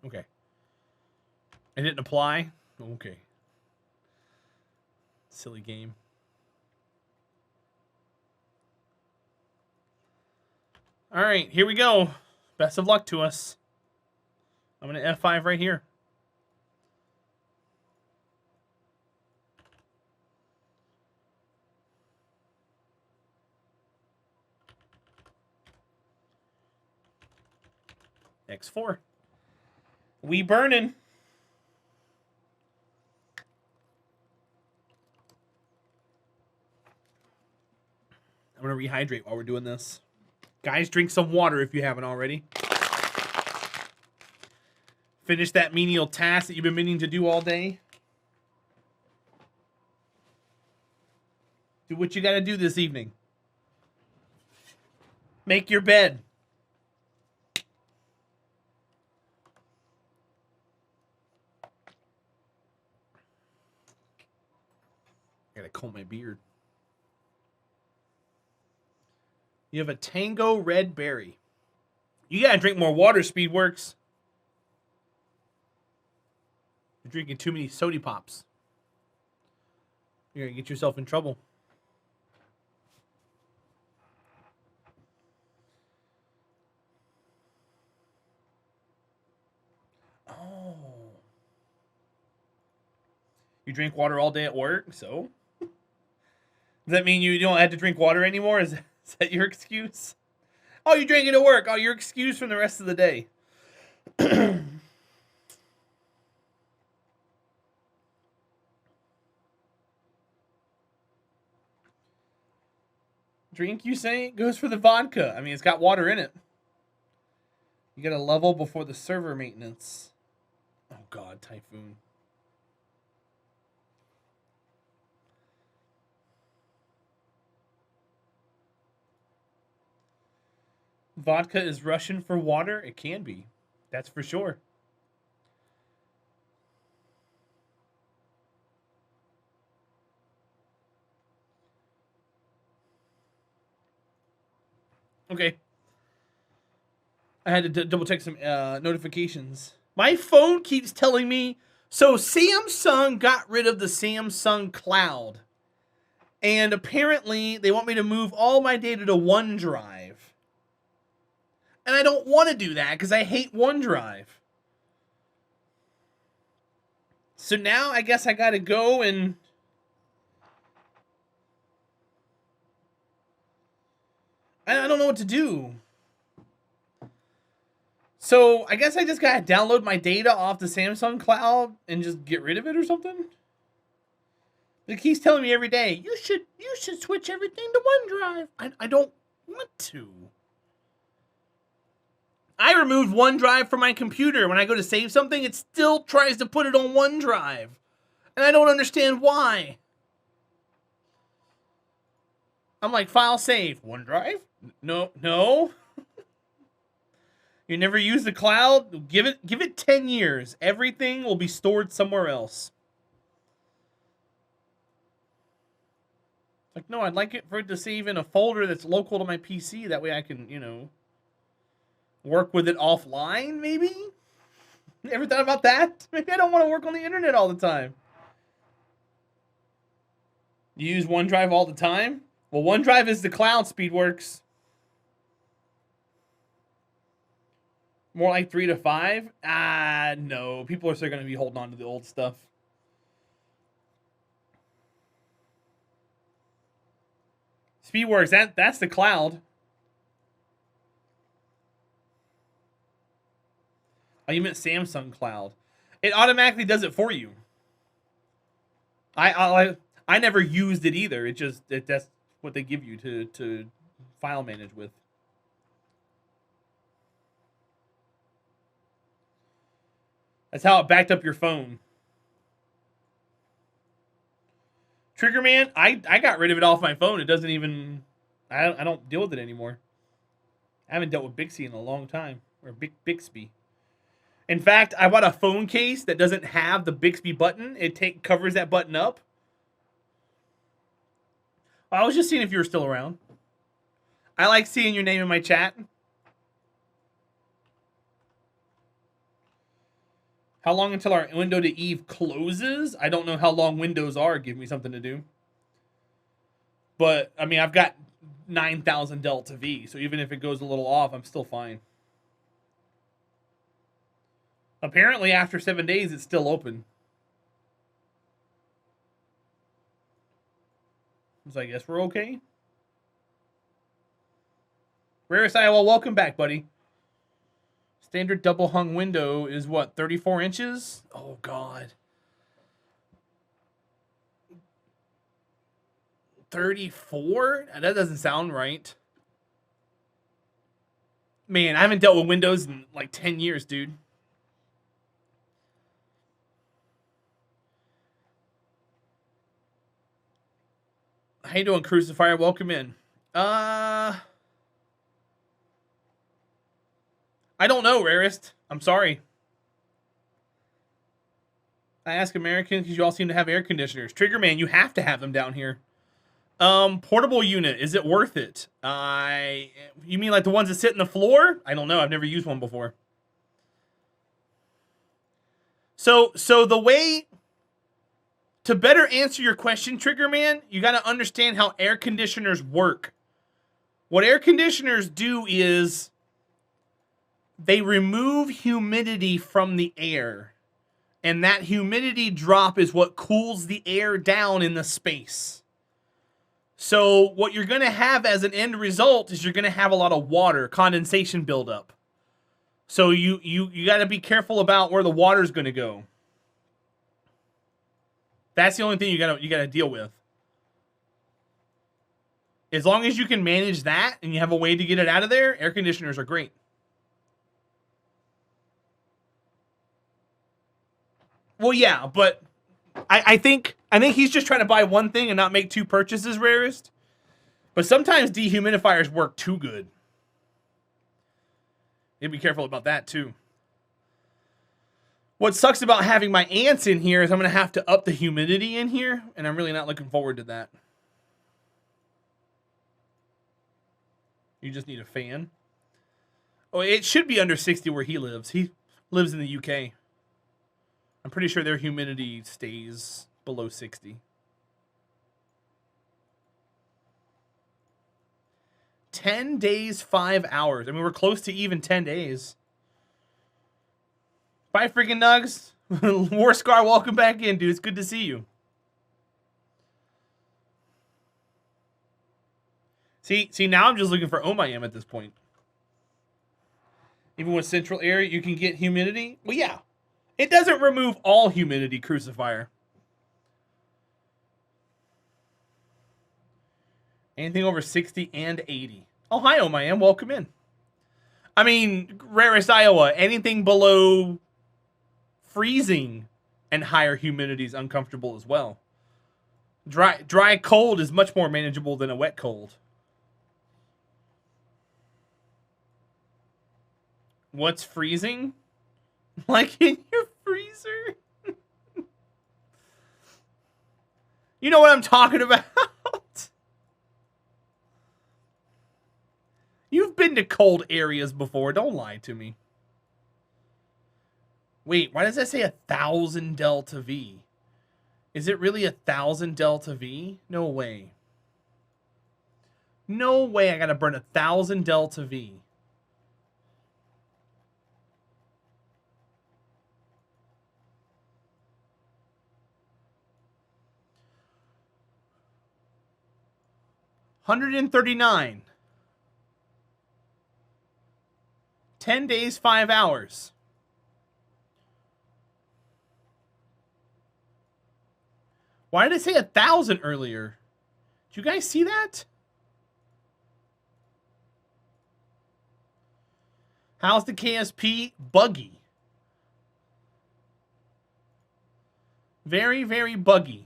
Okay. It didn't apply? Okay. Silly game. All right, here we go. Best of luck to us. I'm going to F5 right here. X4. We burning. I'm going to rehydrate while we're doing this. Guys, drink some water if you haven't already. Finish that menial task that you've been meaning to do all day. Do what you got to do this evening. Make your bed. I gotta comb my beard. You have a Tango Red Berry. You gotta drink more water, Speedworks. You're drinking too many soda pops. You're gonna get yourself in trouble. Oh. You drink water all day at work, so? Does that mean you don't have to drink water anymore? Is that your excuse? Oh, you drank it at work. Oh, your excuse from the rest of the day. Drink, you say? It goes for the vodka. I mean, it's got water in it. You got a level before the server maintenance. Oh, God, Typhoon. Vodka is Russian for water? It can be. That's for sure. Okay. I had to double check some notifications. My phone keeps telling me, so Samsung got rid of the Samsung Cloud. And apparently they want me to move all my data to OneDrive. And I don't want to do that because I hate OneDrive. So now I guess I got to go and... I don't know what to do. So I guess I just got to download my data off the Samsung Cloud and just get rid of it or something? Like he's telling me every day, you should switch everything to OneDrive. I don't want to. I removed OneDrive from my computer. When I go to save something, it still tries to put it on OneDrive. And I don't understand why. I'm like, file save. OneDrive? No. You never use the cloud? Give it 10 years. Everything will be stored somewhere else. Like, no, I'd like it for it to save in a folder that's local to my PC. That way I can, work with it offline, maybe? Ever thought about that? Maybe I don't want to work on the internet all the time. You use OneDrive all the time? Well, OneDrive is the cloud, Speedworks. More like 3 to 5? No. People are still going to be holding on to the old stuff. Speedworks, that's the cloud. Oh, you meant Samsung Cloud. It automatically does it for you. I never used it either. That's what they give you to file manage with. That's how it backed up your phone. Triggerman, I got rid of it off my phone. It doesn't even... I don't deal with it anymore. I haven't dealt with Bixby in a long time. Or Bixby. In fact, I bought a phone case that doesn't have the Bixby button. It covers that button up. I was just seeing if you were still around. I like seeing your name in my chat. How long until our window to Eve closes? I don't know how long windows are. Give me something to do. But, I mean, I've got 9,000 delta V, so even if it goes a little off, I'm still fine. Apparently, after 7 days, it's still open. So I guess we're okay. Rarest Iowa, welcome back, buddy. Standard double hung window is what, 34 inches? Oh, God. 34? That doesn't sound right. Man, I haven't dealt with windows in like 10 years, dude. How you doing, Crucifier? Welcome in. I don't know, Rarest. I'm sorry. I ask Americans because you all seem to have air conditioners. Triggerman, you have to have them down here. Portable unit, is it worth it? You mean like the ones that sit in the floor? I don't know. I've never used one before. So the way to better answer your question, Triggerman, you got to understand how air conditioners work. What air conditioners do is they remove humidity from the air. And that humidity drop is what cools the air down in the space. So what you're going to have as an end result is you're going to have a lot of water, condensation buildup. So you got to be careful about where the water's going to go. That's the only thing you got to deal with. As long as you can manage that and you have a way to get it out of there, air conditioners are great. Well, yeah, but I think he's just trying to buy one thing and not make two purchases, Rarest. But sometimes dehumidifiers work too good. You be careful about that too. What sucks about having my ants in here is I'm going to have to up the humidity in here, and I'm really not looking forward to that. You just need a fan. Oh, it should be under 60 where he lives. He lives in the UK. I'm pretty sure their humidity stays below 60. 10 days, 5 hours. I mean, we're close to even 10 days. Bye, freaking Nugs. War Scar, welcome back in, dude. It's good to see you. See, now I'm just looking for Omayam at this point. Even with central air, you can get humidity. Well, yeah. It doesn't remove all humidity, Crucifier. Anything over 60 and 80. Oh, hi, Omayam. Welcome in. I mean, Rarest Iowa, anything below freezing and higher humidity is uncomfortable as well. Dry cold is much more manageable than a wet cold. What's freezing? Like in your freezer? You know what I'm talking about? You've been to cold areas before. Don't lie to me. Wait, why does that say 1,000 delta V? Is it really 1,000 delta V? No way. No way I gotta burn 1,000 delta V. $139. 10 days, 5 hours. Why did it say 1,000 earlier? Did you guys see that? How's the KSP? Buggy. Very, very buggy.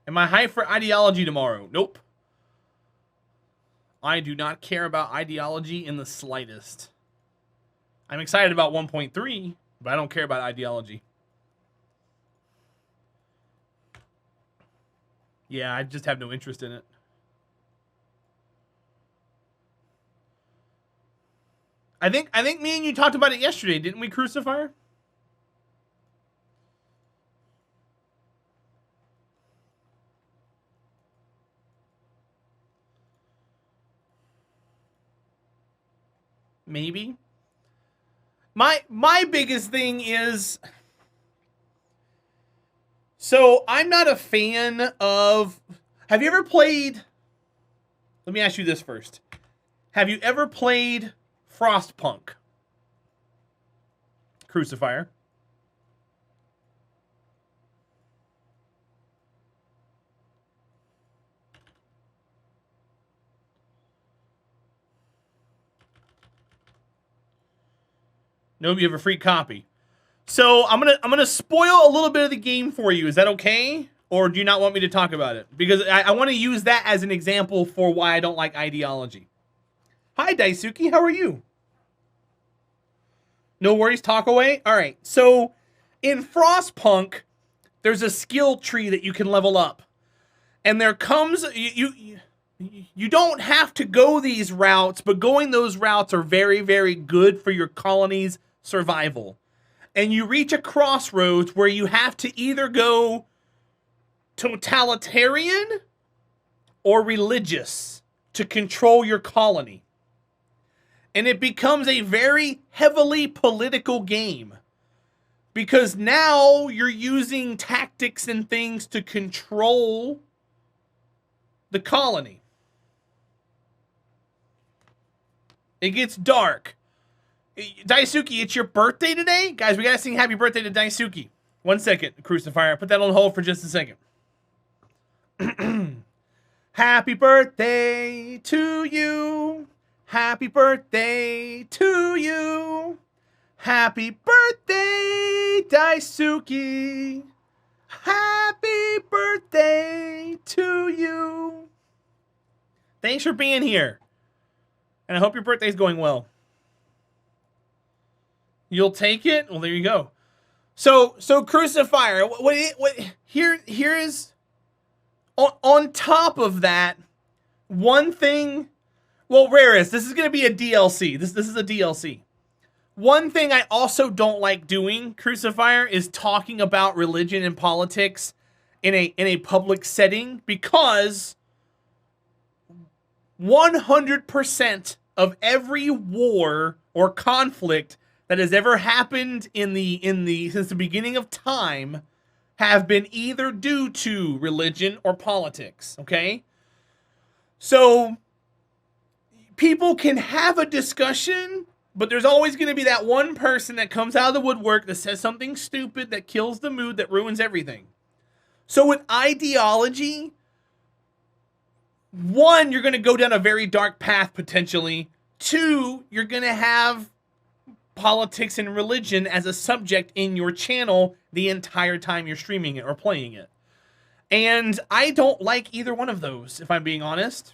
Am I hyped for ideology tomorrow? Nope. I do not care about ideology in the slightest. I'm excited about 1.3, but I don't care about ideology. Yeah, I just have no interest in it. I think me and you talked about it yesterday, didn't we, Crucifier? Maybe. My biggest thing is, so I'm not a fan of, have you ever played, let me ask you this first. Have you ever played Frostpunk? Crucifier. Nope, you have a free copy. So I'm gonna spoil a little bit of the game for you. Is that okay? Or do you not want me to talk about it? Because I want to use that as an example for why I don't like ideology. Hi, Daisuke. How are you? No worries. Talk away. All right. So in Frostpunk, there's a skill tree that you can level up, and there comes you don't have to go these routes, but going those routes are very, very good for your colony's survival. And you reach a crossroads where you have to either go totalitarian or religious to control your colony. And it becomes a very heavily political game, because now you're using tactics and things to control the colony. It gets dark. Daisuke, it's your birthday today? Guys, we gotta sing happy birthday to Daisuke. 1 second, Crucifier. Put that on hold for just a second. Happy birthday to you. Happy birthday to you. Happy birthday, Daisuke. Happy birthday to you. Thanks for being here. And I hope your birthday's going well. You'll take it? Well, there you go. So Crucifier, here is on top of that, one thing. Well, Rarest, this is going to be a DLC. This is a DLC. One thing I also don't like doing, Crucifier, is talking about religion and politics in a public setting, because 100% of every war or conflict that has ever happened since the beginning of time have been either due to religion or politics, okay? So people can have a discussion, but there's always going to be that one person that comes out of the woodwork that says something stupid that kills the mood, that ruins everything. So with ideology, one, you're going to go down a very dark path potentially. Two, you're going to have politics and religion as a subject in your channel the entire time you're streaming it or playing it. And I don't like either one of those, if I'm being honest.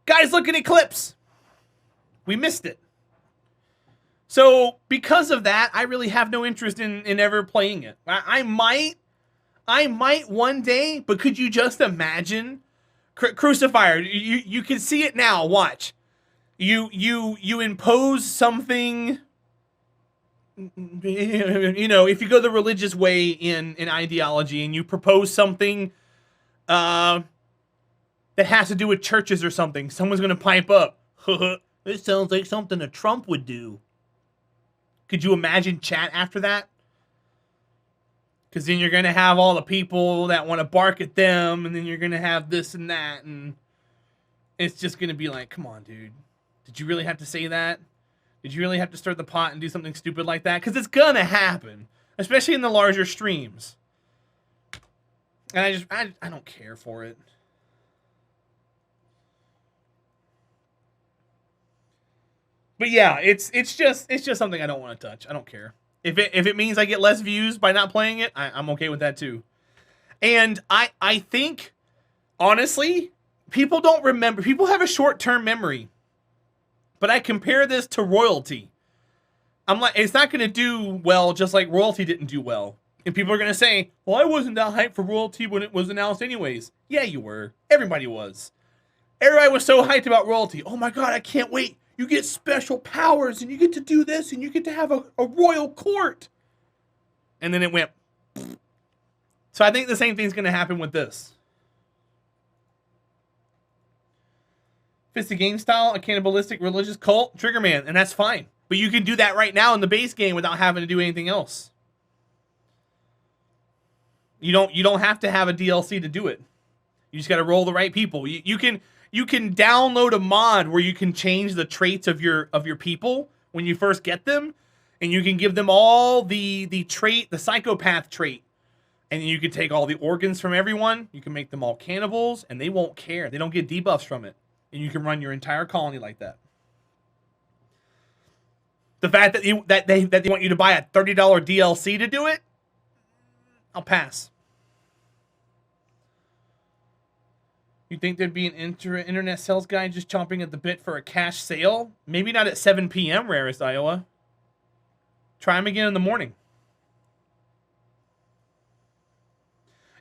Guys, look at Eclipse. We missed it. So because of that, I really have no interest in ever playing it. I might one day, but could you just imagine? Crucifier, you can see it now. Watch. You impose something, you know, if you go the religious way in ideology and you propose something that has to do with churches or something, someone's going to pipe up. This sounds like something a Trump would do. Could you imagine chat after that? Because then you're going to have all the people that want to bark at them, and then you're going to have this and that, and it's just going to be like, come on, dude. Did you really have to say that? Did you really have to stir the pot and do something stupid like that? Because it's going to happen, especially in the larger streams. And I don't care for it. But yeah, it's just something I don't want to touch. I don't care. If it means I get less views by not playing it, I'm okay with that too. And I think, honestly, people don't remember. People have a short-term memory. But I compare this to Royalty. I'm like, it's not going to do well just like Royalty didn't do well. And people are going to say, well, I wasn't that hyped for Royalty when it was announced anyways. Yeah, you were. Everybody was. Everybody was so hyped about Royalty. Oh my god, I can't wait. you get special powers and you get to do this and you get to have a royal court. And then it went. So I think the same thing's going to happen with this. If it's the game style, a cannibalistic religious cult, Trigger Man, and that's fine. But you can do that right now in the base game without having to do anything else. You don't have to have a DLC to do it. You just got to roll the right people. You can download a mod where you can change the traits of your people when you first get them, and you can give them all the trait, the psychopath trait. And you can take all the organs from everyone. You can make them all cannibals, and they won't care. They don't get debuffs from it. And you can run your entire colony like that. The fact that they want you to buy a $30 DLC to do it, I'll pass. You think there'd be an internet sales guy just chomping at the bit for a cash sale? Maybe not at 7 p.m., Rarest Iowa. Try him again in the morning.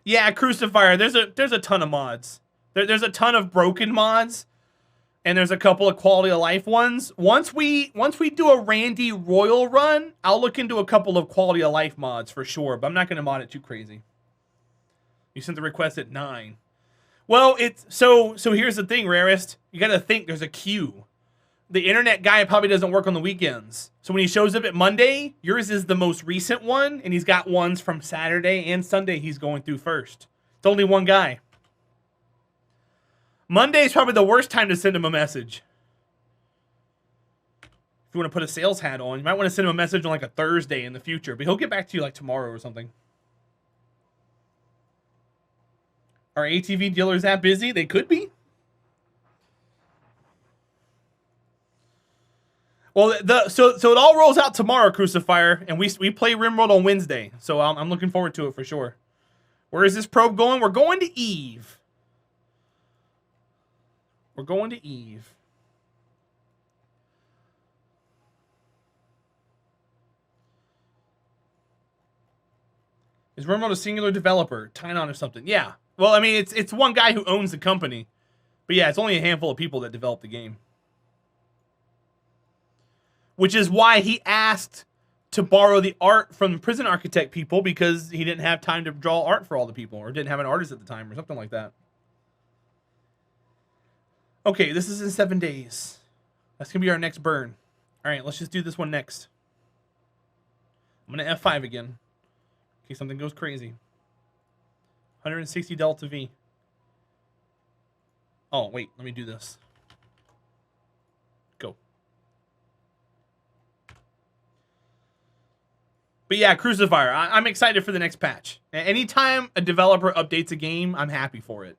Yeah, Crucifier. There's a ton of mods. There's a ton of broken mods, and there's a couple of quality of life ones. Once we do a Randy Royal run, I'll look into a couple of quality of life mods for sure, but I'm not going to mod it too crazy. You sent the request at 9. Well, it's so here's the thing, Rarest. You got to think there's a queue. The internet guy probably doesn't work on the weekends. So when he shows up at Monday, yours is the most recent one, and he's got ones from Saturday and Sunday he's going through first. It's only one guy. Monday is probably the worst time to send him a message. If you want to put a sales hat on, you might want to send him a message on like a Thursday in the future, but he'll get back to you like tomorrow or something. Are ATV dealers that busy? They could be. Well, so it all rolls out tomorrow, Crucifier, and we play Rimworld on Wednesday, so I'm looking forward to it for sure. Where is this probe going? We're going to Eve. We're going to Eve. Is Rimworld a singular developer? Tynon or something? Yeah. Well, I mean, it's one guy who owns the company. But yeah, it's only a handful of people that develop the game. Which is why he asked to borrow the art from the Prison Architect people, because he didn't have time to draw art for all the people, or didn't have an artist at the time, or something like that. Okay, this is in 7 days. That's going to be our next burn. All right, let's just do this one next. I'm going to F5 again, in case something goes crazy. 160 Delta V. Oh, wait, let me do this. Go. But yeah, Crucifier, I'm excited for the next patch. Anytime a developer updates a game, I'm happy for it.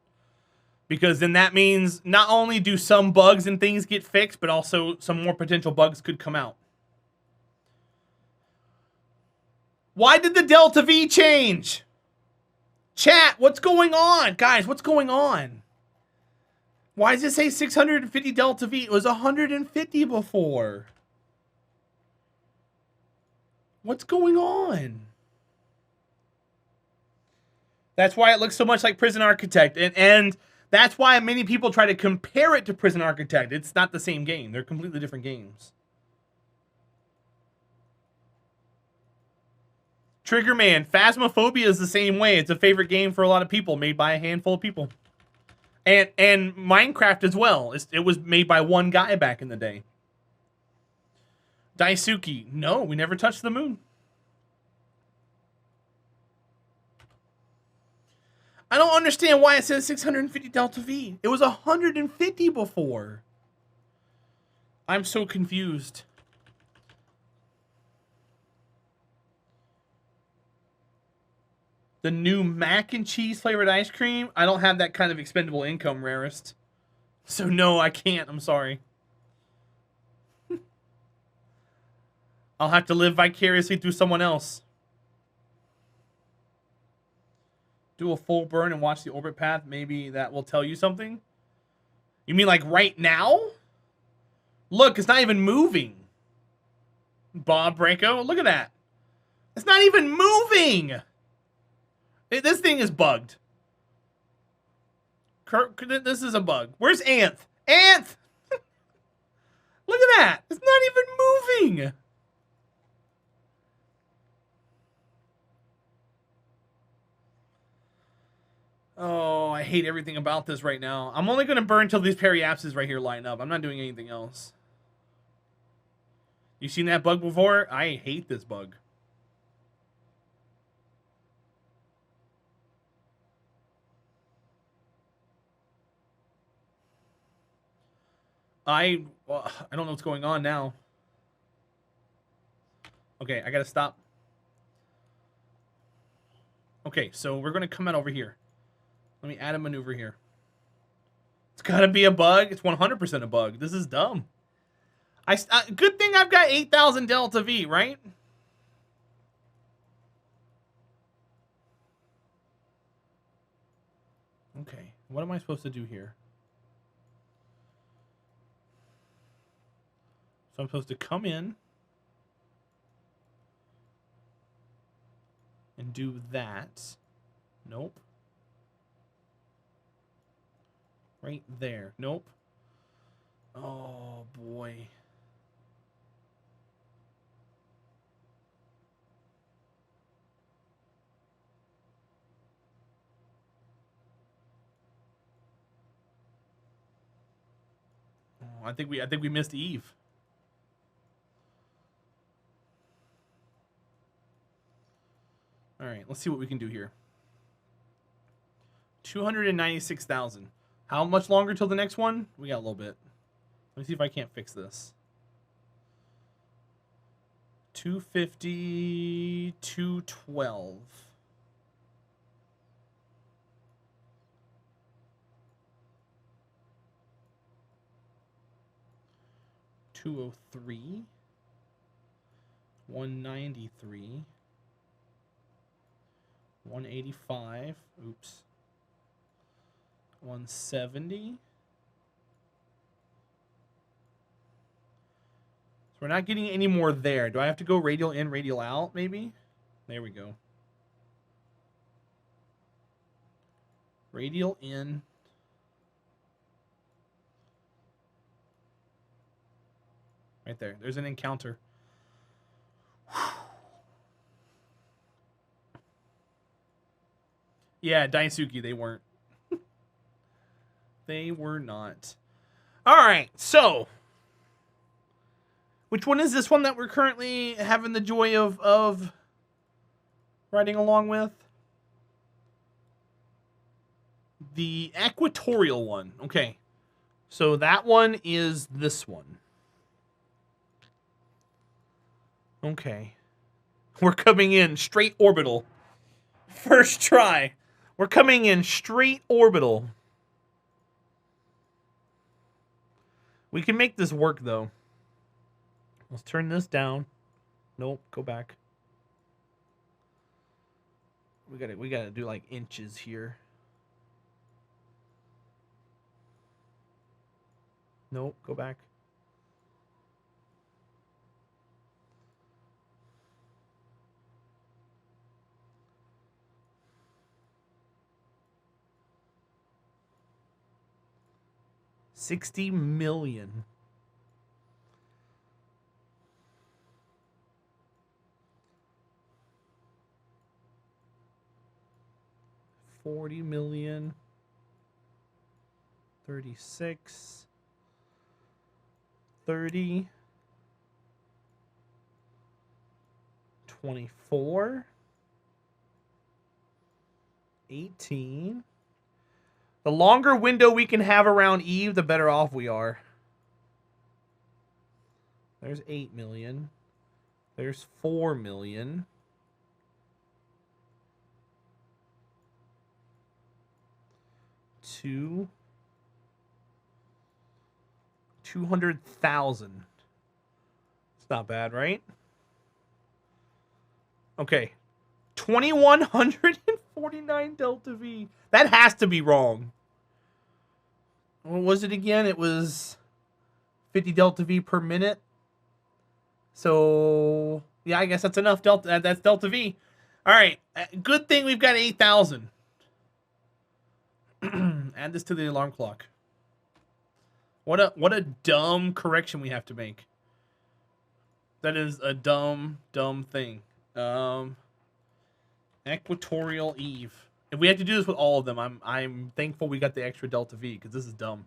Because then that means not only do some bugs and things get fixed, but also some more potential bugs could come out. Why did the Delta V change? Chat, what's going on? Guys, what's going on? Why does it say 650 Delta V? It was 150 before. What's going on? That's why it looks so much like Prison Architect. And that's why many people try to compare it to Prison Architect. It's not the same game. They're completely different games. Trigger Man, Phasmophobia is the same way. It's a favorite game for a lot of people, made by a handful of people. And Minecraft as well. It was made by one guy back in the day. Daisuke, no, we never touched the moon. I don't understand why it says 650 Delta V. It was 150 before. I'm so confused. The new mac and cheese flavored ice cream? I don't have that kind of expendable income, Rarest. So no, I can't. I'm sorry. I'll have to live vicariously through someone else. Do a full burn and watch the orbit path. Maybe that will tell you something. You mean like right now? Look, it's not even moving. Bob Branco, look at that. It's not even moving. This thing is bugged. This is a bug. Where's Anth? Anth! Look at that. It's not even moving. Oh, I hate everything about this right now. I'm only going to burn until these periapses right here line up. I'm not doing anything else. You seen that bug before? I hate this bug. I don't know what's going on now. Okay, I gotta stop. Okay, so we're gonna come out over here. Let me add a maneuver here. It's gotta be a bug. It's 100% a bug. This is dumb. Good thing I've got 8,000 Delta V, right? Okay, what am I supposed to do here? So I'm supposed to come in and do that. Nope. Right there. Nope. Oh, boy. Oh, I think we missed Eve. All right, let's see what we can do here. 296,000. How much longer till the next one? We got a little bit. Let me see if I can't fix this. 250, 212. $203, 193, 185, oops, 170. So we're not getting any more there. Do I have to go radial in, radial out, maybe? There we go. Radial in. Right there. There's an encounter. Yeah, Daisuke, they weren't. They were not. All right, so which one is this one that we're currently having the joy of riding along with? The equatorial one. Okay, so that one is this one. Okay, we're coming in straight orbital. First try. We're coming in straight orbital. We can make this work, though. Let's turn this down. Nope, go back. We gotta do like inches here. Nope, go back. $60 million. $40 million. 36. 30. 24. 18. The longer window we can have around Eve, the better off we are. There's 8 million. There's 4 million. Two. 200,000. It's not bad, right? Okay. 2,149 Delta V. That has to be wrong. What was it again? It was 50 Delta V per minute. So, yeah, I guess that's enough Delta. That's Delta V. All right. Good thing we've got 8,000. Add this to the alarm clock. What a dumb correction we have to make. That is a dumb thing. Equatorial Eve. If we have to do this with all of them, I'm thankful we got the extra delta V because this is dumb.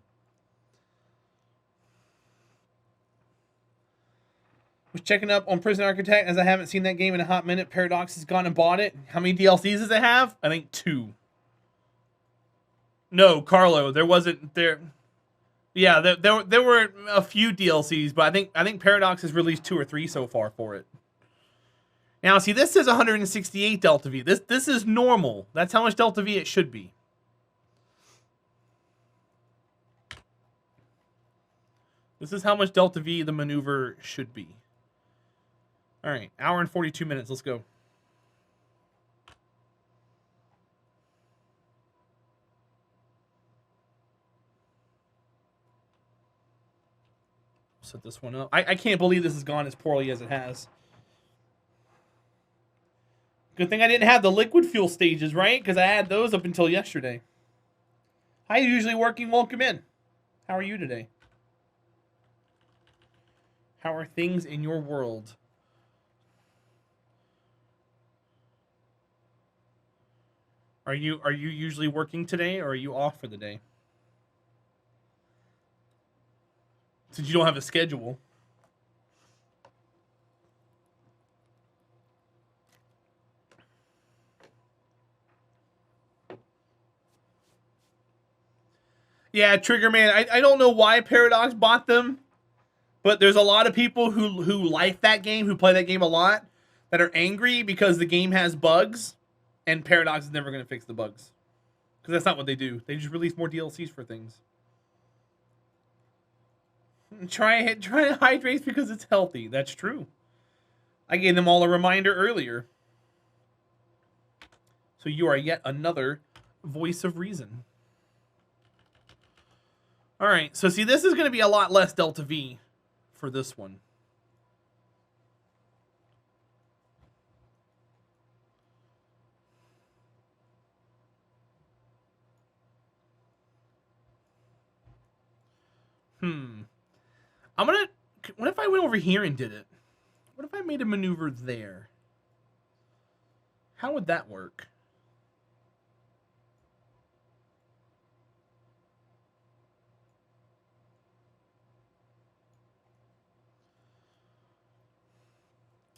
Was checking up on Prison Architect as I haven't seen that game in a hot minute. Paradox has gone and bought it. How many DLCs does it have? I think 2. No, Carlo, there wasn't there. Yeah, there were a few DLCs, but I think Paradox has released 2 or 3 so far for it. Now, see, this is 168 Delta V. This is normal. That's how much Delta V it should be. This is how much Delta V the maneuver should be. All right, hour and 42 minutes. Let's go. Set this one up. I can't believe this has gone as poorly as it has. Good thing I didn't have the liquid fuel stages, right? Because I had those up until yesterday. Hi, usually working. Welcome in. How are you today? How are things in your world? Are you usually working today, or are you off for the day? Since you don't have a schedule. Yeah, Trigger Man. I don't know why Paradox bought them, but there's a lot of people who like that game, who play that game a lot, that are angry because the game has bugs, and Paradox is never going to fix the bugs. Because that's not what they do. They just release more DLCs for things. Try to hydrate because it's healthy. That's true. I gave them all a reminder earlier. So you are yet another voice of reason. All right. So see, this is going to be a lot less Delta V for this one. What if I went over here and did it? What if I made a maneuver there? How would that work?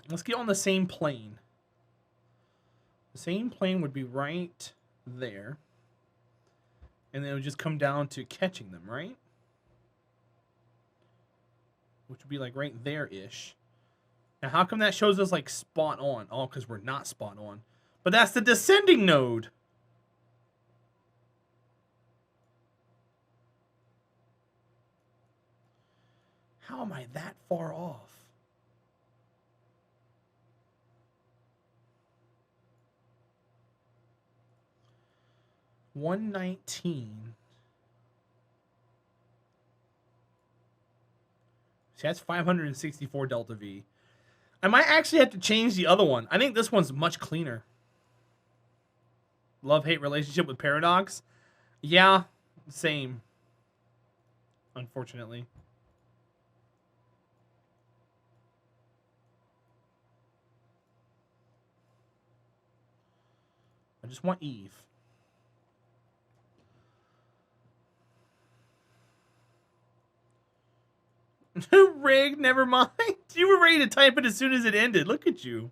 Let's get on the same plane. The same plane would be right there. And then it would just come down to catching them, right? Which would be like right there-ish. Now, how come that shows us like spot on? Oh, because we're not spot on. But that's the descending node. How am I that far off? $119. See, that's 564 Delta V. I might actually have to change the other one. I think this one's much cleaner. Love-hate relationship with Paradox. Yeah, same. Unfortunately. I just want Eve. Rig, never mind. You were ready to type it as soon as it ended. Look at you.